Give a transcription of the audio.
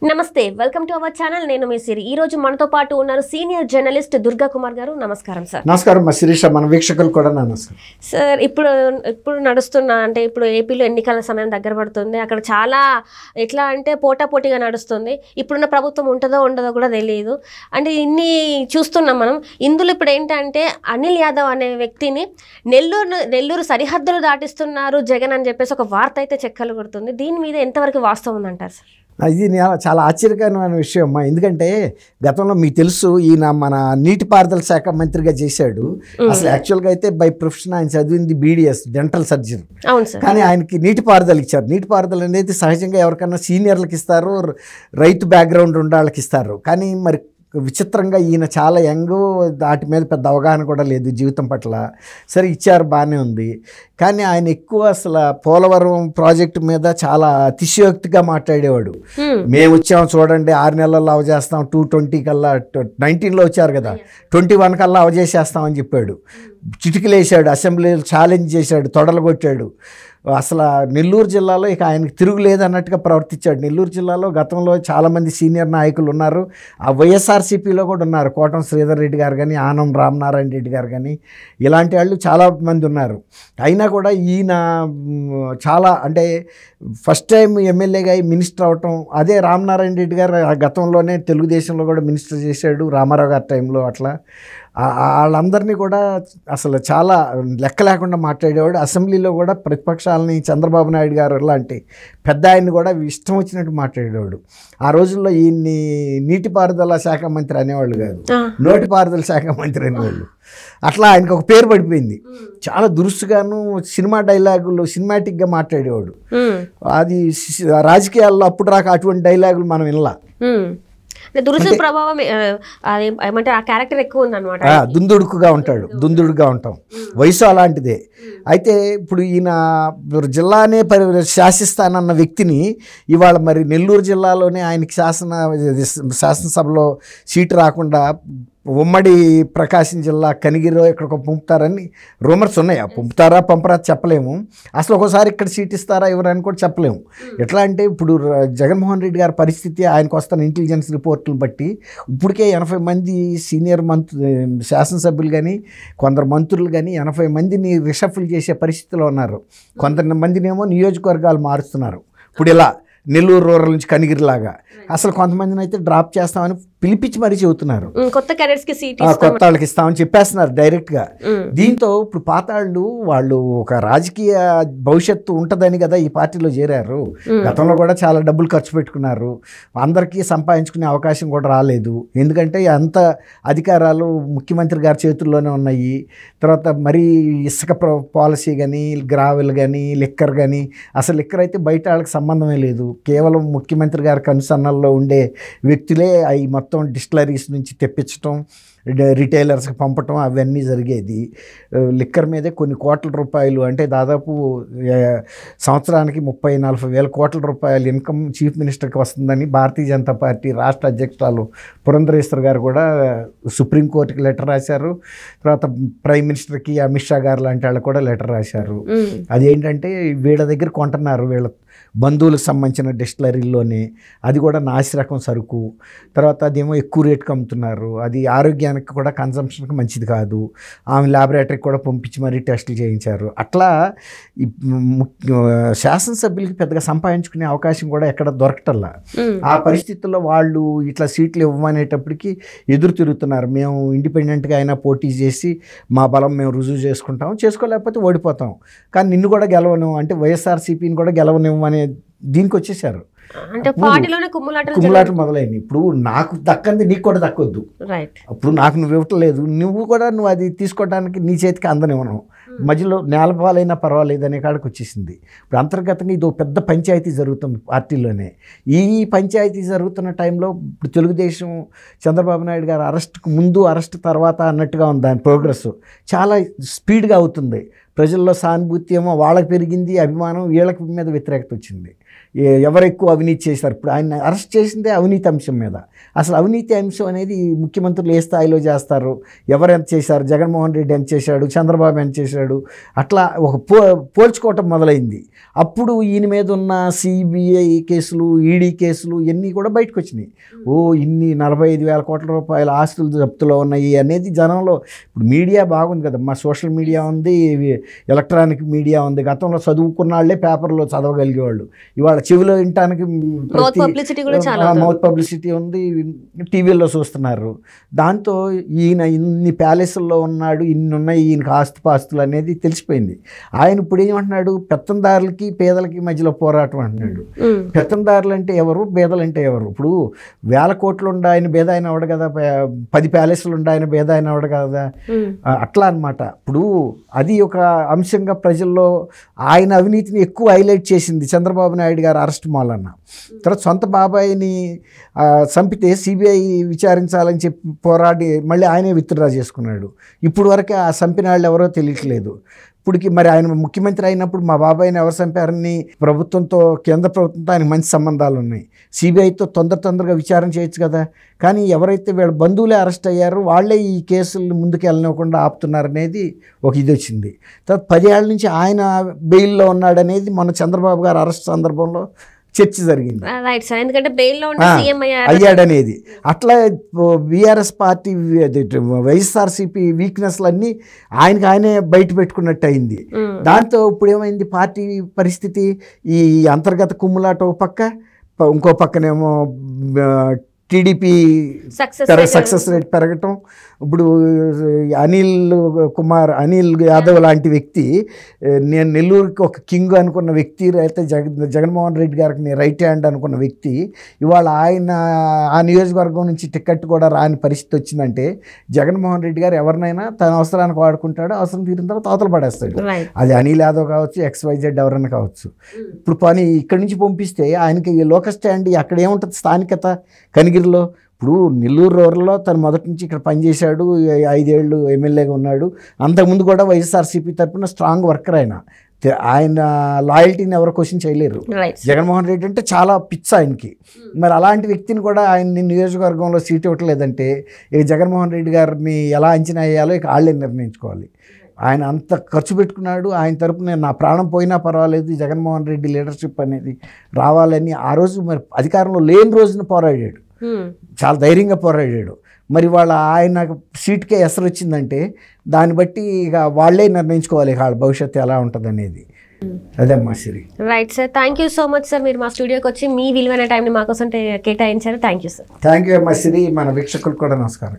నమస్తే welcome to our channel నేను మీ సిరి ఈ రోజు మనతో పాటు ఉన్నారు సీనియర్ జర్నలిస్ట్ దుర్గా కుమార్ గారు నమస్కారం సార్ నమస్కారం మా శిరీష మన వీక్షకులు కూడా నమస్కారం సార్ ఇప్పుడు నడుస్తున్న అంటే ఇప్పుడు ఏపీలో ఎన్నికల సమయం దగ్గర పడుతుంది అక్కడ చాలా ఎట్లా అంటే పోటాపోటీగా నడుస్తుంది ఇప్పుడున్న ప్రభుత్వం ఉంటుందో ఉండదో కూడా తెలియదు అంటే ఇన్ని చూస్తున్నాం మనం ఇందులో ఇప్పుడు ఏంటంటే అనిల్ యాదవ్ అనే వ్యక్తిని నెల్లూరు సరిహద్దులు దాటిస్తున్నారు జగన్ అని చెప్పేసి ఒక వార్త అయితే చెక్కలు కొడుతుంది దీని మీద ఎంతవరకు వాస్తవం ఉందంటారు సార్ ఇది చాలా ఆశ్చర్యకరమైన విషయం అమ్మా ఎందుకంటే గతంలో మీకు తెలుసు ఈయన మన నీటిపారుదల శాఖ మంత్రిగా చేశాడు అసలు యాక్చువల్గా అయితే బై ప్రొఫెషన్ ఆయన చదివింది BDS డెంటల్ సర్జన్ కానీ ఆయనకి నీటిపారుదల ఇచ్చారు నీటిపారుదల అనేది సహజంగా ఎవరికన్నా సీనియర్లకు ఇస్తారు రైతు బ్యాక్గ్రౌండ్ ఉన్న వాళ్ళకి ఇస్తారు కానీ మరి విచిత్రంగా ఈయన చాలా యంగ్ వాటి మీద పెద్ద అవగాహన కూడా లేదు జీవితం పట్ల సరే ఇచ్చారు బాగానే ఉంది కానీ ఆయన ఎక్కువ అసలు పోలవరం ప్రాజెక్టు మీద చాలా అతిశయోక్తిగా మాట్లాడేవాడు మేము వచ్చాము చూడండి 6 నెలల్లో అవజేస్తాం 220 కల్లా 19లో వచ్చారు కదా 21 కల్లా అవజేసేస్తామని చెప్పాడు చిటికలేశాడు అసెంబ్లీలో ఛాలెంజ్ చేశాడు తొడలు కొట్టాడు అసలు నెల్లూరు జిల్లాలో ఇక ఆయనకు తిరుగులేదన్నట్టుగా ప్రవర్తించాడు నెల్లూరు జిల్లాలో గతంలో చాలామంది సీనియర్ నాయకులు ఉన్నారు ఆ వైఎస్ఆర్సీపీలో కూడా ఉన్నారు కోటం శ్రీధర్ రెడ్డి గారు కానీ ఆనం రామనారాయణ రెడ్డి గారు కానీ ఇలాంటి వాళ్ళు చాలామంది ఉన్నారు అయినా కూడా ఈయన చాలా అంటే ఫస్ట్ టైం ఎమ్మెల్యేగా మినిస్టర్ అవటం అదే రామనారాయణ రెడ్డి గారు గతంలోనే తెలుగుదేశంలో కూడా మినిస్టర్ చేశాడు రామారావు గారి టైంలో అట్లా వాళ్ళందరినీ కూడా అసలు చాలా లెక్క లేకుండా మాట్లాడేవాడు అసెంబ్లీలో కూడా ప్రతిపక్షాలని చంద్రబాబు నాయుడు గారు లాంటి పెద్ద ఆయన్ని కూడా ఇష్టం వచ్చినట్టు మాట్లాడేవాడు ఆ రోజుల్లో ఈయన్ని నీటిపారుదల శాఖ మంత్రి అనేవాళ్ళు కాదు నోటిపారుదల శాఖ మంత్రి అనేవాళ్ళు అట్లా ఆయనకు ఒక పేరు పడిపోయింది చాలా దురుసుగాను సినిమా డైలాగులు సినిమాటిక్గా మాట్లాడేవాడు అది రాజకీయాల్లో అప్పుడు రాక అటువంటి డైలాగులు మనం వినలా దురుసు ప్రభావం ఏమంటే ఆ క్యారెక్టర్ ఎక్కువ ఉందన్నమాట దుందుడుకుగా ఉంటాం వయసు అలాంటిదే అయితే ఇప్పుడు ఈయన జిల్లానే శాసిస్తానన్న వ్యక్తిని ఇవాళ మరి నెల్లూరు జిల్లాలోనే ఆయనకి శాసనసభలో సీటు రాకుండా ఉమ్మడి ప్రకాశం జిల్లా కనిగిరిలో ఇక్కడ పంపుతారని రూమర్స్ ఉన్నాయి పంపుతారా పంపరా చెప్పలేము అసలు ఒకసారి ఇక్కడ సీట్ ఇస్తారా ఎవరని కూడా చెప్పలేము ఎట్లా అంటే ఇప్పుడు జగన్మోహన్ రెడ్డి గారి పరిస్థితి ఆయనకు వస్తున్న ఇంటెలిజెన్స్ రిపోర్ట్లను బట్టి ఇప్పటికే 80 మంది సీనియర్ శాసనసభ్యులు కానీ కొందరు మంత్రులు కానీ 80 మందిని రిషఫుల్ చేసే పరిస్థితిలో ఉన్నారు కొంతమందినేమో నియోజకవర్గాలు మారుస్తున్నారు ఇప్పుడు ఇలా నెల్లూరు రూరల్ నుంచి కనిగిరిలాగా అసలు కొంతమందిని అయితే డ్రాప్ చేస్తామని పిలిపించి మరీ చెబుతున్నారు కొత్త క్యాడెట్స్కి సీట్ కొత్త వాళ్ళకి ఇస్తామని చెప్పేస్తున్నారు డైరెక్ట్గా దీంతో ఇప్పుడు పాతాళ్ళు వాళ్ళు ఒక రాజకీయ భవిష్యత్తు ఉంటుందని కదా ఈ పార్టీలో చేరారు గతంలో కూడా చాలా డబ్బులు ఖర్చు పెట్టుకున్నారు అందరికీ సంపాదించుకునే అవకాశం కూడా రాలేదు ఎందుకంటే అంత అధికారాలు ముఖ్యమంత్రి గారి చేతుల్లోనే ఉన్నాయి తర్వాత మరీ ఇసుక పాలసీ కానీ గ్రావెల్ కానీ లిక్కర్ కానీ అసలు లిక్కర్ అయితే బయట వాళ్ళకి సంబంధమే లేదు కేవలం ముఖ్యమంత్రి గారి కనుసన్నల్లో ఉండే వ్యక్తులే అవి మొత్తం డిస్టిలరీస్ నుంచి తెప్పించడం రిటైలర్స్కి పంపటం అవన్నీ జరిగేది లిక్కర్ మీదే కొన్ని కోట్ల రూపాయలు అంటే దాదాపు సంవత్సరానికి 30-40 వేల కోట్ల రూపాయలు ఇన్కమ్ చీఫ్ మినిస్టర్కి వస్తుందని భారతీయ జనతా పార్టీ రాష్ట్ర అధ్యక్షురాలు పురంధరేశ్వర్ గారు కూడా సుప్రీంకోర్టుకి లెటర్ రాశారు తర్వాత ప్రైమ్ మినిస్టర్కి అమిత్ షా గారు లాంటి వాళ్ళు కూడా లెటర్ రాశారు అదేంటంటే వీళ్ళ దగ్గర కొంటున్నారు వీళ్ళ బంధువులకు సంబంధించిన డిస్టిలరీల్లోనే అది కూడా నాసి రకం సరుకు తర్వాత అదేమో ఎక్కువ రేటుకి అమ్ముతున్నారు అది ఆరోగ్యానికి కూడా కన్సంప్షన్కి మంచిది కాదు ఆమె ల్యాబొరేటరీకి కూడా పంపించి మరీ టెస్టులు చేయించారు అట్లా శాసనసభ్యులకి పెద్దగా సంపాదించుకునే అవకాశం కూడా ఎక్కడ దొరకటల్లా ఆ పరిస్థితుల్లో వాళ్ళు ఇట్లా సీట్లు ఇవ్వమనేటప్పటికి ఎదురు తిరుగుతున్నారు మేము ఇండిపెండెంట్గా అయినా పోటీ చేసి మా బలం మేము రుజువు చేసుకోలేకపోతే ఓడిపోతాం కానీ నిన్ను కూడా గెలవను అంటే వైఎస్ఆర్సీపీని కూడా గెలవనివ్వమనే దీనికి వచ్చేసారు అంటే పార్టీలోనే కుమ్ములాటలు మొదలైంది ఇప్పుడు నాకు దక్కంది నీకు కూడా దక్కొద్దు ఇప్పుడు నాకు నువ్వు ఇవ్వట్లేదు నువ్వు అది తీసుకోవడానికి నీ చేతికి అందనివ్వను మధ్యలో నేలపాలైనా పర్వాలేదు అనే కాడికి వచ్చేసింది ఇప్పుడు అంతర్గతంగా ఇది పెద్ద పంచాయతీ జరుగుతుంది పార్టీలోనే ఈ పంచాయతీ జరుగుతున్న టైంలో ఇప్పుడు తెలుగుదేశం చంద్రబాబు నాయుడు గారు అరెస్ట్కు ముందు అరెస్ట్ తర్వాత అన్నట్టుగా ఉంది దాని ప్రోగ్రెస్ చాలా స్పీడ్గా అవుతుంది ప్రజల్లో సానుభూతి ఏమో వాళ్ళకి పెరిగింది, అభిమానం వీళ్ళకి మీద వ్యతిరేకత వచ్చింది. ఎవరు ఎక్కువ అవినీతి చేశారు, ఇప్పుడు ఆయన అరెస్ట్ చేసిందే అవినీతి అంశం మీద. అసలు అవినీతి అంశం అనేది ముఖ్యమంత్రులు ఏ స్థాయిలో చేస్తారు, ఎవరు ఎంత చేశారు, జగన్మోహన్ రెడ్డి ఎంత చేశాడు, చంద్రబాబు ఎంత చేశాడు, అట్లా ఒక పోల్చుకోవటం మొదలైంది. అప్పుడు ఈయన మీద ఉన్న సిబిఐ కేసులు, ఈడీ కేసులు ఇవన్నీ కూడా బయటకు వచ్చినాయి. ఇన్ని 45,000 కోట్ల రూపాయల ఆస్తులు జప్తులో ఉన్నాయి అనేది జనంలో. ఇప్పుడు మీడియా బాగుంది కదా, మా సోషల్ మీడియా ఉంది, ఎలక్ట్రానిక్ మీడియా ఉంది. గతంలో చదువుకున్న వాళ్ళే పేపర్లో చదవగలిగేవాళ్ళు, ఇవాళ చెవిలో వినటానికి మౌత్ పబ్లిసిటీ ఉంది, టీవీల్లో చూస్తున్నారు. దాంతో ఈయన ఇన్ని ప్యాలెస్ల్లో ఉన్నాడు, ఇన్ని ఉన్నాయి ఈయనకు ఆస్తుపాస్తులు అనేది తెలిసిపోయింది. ఆయన ఇప్పుడు ఏమంటున్నాడు, పెత్తందారులకి పేదలకి మధ్యలో పోరాటం అంటున్నాడు. పెత్తందారులు అంటే ఎవరు, పేదలు అంటే ఎవరు? ఇప్పుడు 1,000 కోట్లు ఉండ ఆయన పేద ఆయన అవడు కదా, 10 ప్యాలెస్లు ఉండ ఆయన పేద ఆయన అవడు కదా, అట్లా అనమాట. ఇప్పుడు అది ఒక అంశంగా ప్రజల్లో ఆయన అవినీతిని ఎక్కువ హైలైట్ చేసింది చంద్రబాబు నాయుడు గారు అరెస్ట్ మూలన. తర్వాత సొంత బాబాయిని చంపితే సిబిఐ విచారించాలని చెప్పి పోరాడి మళ్ళీ ఆయనే విత్డ్రా చేసుకున్నాడు. ఇప్పుడు వరకు ఆ చంపిన వాళ్ళు ఎవరో తెలియట్లేదు. ఇప్పటికి మరి ఆయన ముఖ్యమంత్రి అయినప్పుడు మా బాబాయిని ఎవరు చంపారని ప్రభుత్వంతో, కేంద్ర ప్రభుత్వంతో ఆయనకు మంచి సంబంధాలు ఉన్నాయి. సిబిఐతో తొందరగా విచారణ చేయొచ్చు కదా. కానీ ఎవరైతే వీళ్ళ బంధువులే అరెస్ట్ అయ్యారో వాళ్ళే ఈ కేసులు ముందుకు వెళ్ళనివ్వకుండా ఆపుతున్నారనేది ఒక ఇది వచ్చింది. తర్వాత 10 ఏళ్ల నుంచి ఆయన బెయిల్లో ఉన్నాడనేది మొన్న చంద్రబాబు గారు అరెస్ట్ సందర్భంలో చర్చ జరిగింది. అయ్యాడనేది. అట్లా బీఆర్ఎస్ పార్టీ, వైఎస్ఆర్సీపీ వీక్నెస్లన్నీ ఆయనే బయట పెట్టుకున్నట్టు అయింది. దాంతో ఇప్పుడు ఏమైంది పార్టీ పరిస్థితి, ఈ అంతర్గత కుమ్ములాట ఒక పక్క, ఇంకో పక్కనేమో టీడీపీ సక్సెస్ రేట్ పెరగటం. ఇప్పుడు అనిల్ యాదవ్ లాంటి వ్యక్తి, నేను నెల్లూరుకి ఒక కింగ్ అనుకున్న వ్యక్తి, అయితే జగన్మోహన్ రెడ్డి గారికి నేను రైట్ హ్యాండ్ అనుకున్న వ్యక్తి, ఇవాళ ఆయన ఆ నియోజకవర్గం నుంచి టికెట్ కూడా రాని పరిస్థితి వచ్చిందంటే జగన్మోహన్ రెడ్డి గారు ఎవరినైనా తన అవసరానికి వాడుకుంటాడు, అవసరం తీరిన తర్వాత అవతల పడేస్తాడు. అది అనిల్ యాదవ్ కావచ్చు, XYZ ఎవరైనా కావచ్చు. ఇప్పుడు పని ఇక్కడి నుంచి పంపిస్తే ఆయనకి లోకల్ స్టాండ్ అక్కడ ఏముంటుంది, స్థానికత కనిగిరిలో. ఇప్పుడు నెల్లూరు రూరల్లో తను మొదటి నుంచి ఇక్కడ పనిచేశాడు, 5 ఏళ్ళు ఎమ్మెల్యేగా ఉన్నాడు. అంతకుముందు కూడా వైఎస్ఆర్సీపీ తరఫున స్ట్రాంగ్ వర్కర్ ఆయన లాయల్టీని ఎవరు క్వశ్చన్ చేయలేరు. జగన్మోహన్ రెడ్డి అంటే చాలా పిచ్చ ఆయనకి. మరి అలాంటి వ్యక్తిని కూడా ఆయన నియోజకవర్గంలో సీట్ ఇవ్వట్లేదంటే ఇక జగన్మోహన్ రెడ్డి గారిని ఎలా అంచనా వేయాలో ఇక వాళ్ళే నిర్ణయించుకోవాలి. ఆయన అంత ఖర్చు పెట్టుకున్నాడు, ఆయన తరపున నా ప్రాణం పోయినా పర్వాలేదు జగన్మోహన్ రెడ్డి లీడర్షిప్ అనేది రావాలని ఆ రోజు మరి అధికారంలో లేని రోజున పోరాడాడు, చాలా ధైర్యంగా పోరాడాడు. మరి వాళ్ళ ఆయన సీట్కే ఎసరు వచ్చిందంటే దాన్ని బట్టి ఇక వాళ్ళే నిర్ణయించుకోవాలి వాళ్ళ భవిష్యత్తు ఎలా ఉంటుంది అనేది. అదేమ్మా Siri. Right sir, thank you so much sir, మీరు మా స్టూడియోకి వచ్చి మీ విలువైన టైంని మాకోసం కేటాయించారు. Thank you sir. Thank you అమ్మా సిరి. మన వీక్షకులకు కూడా నమస్కారం.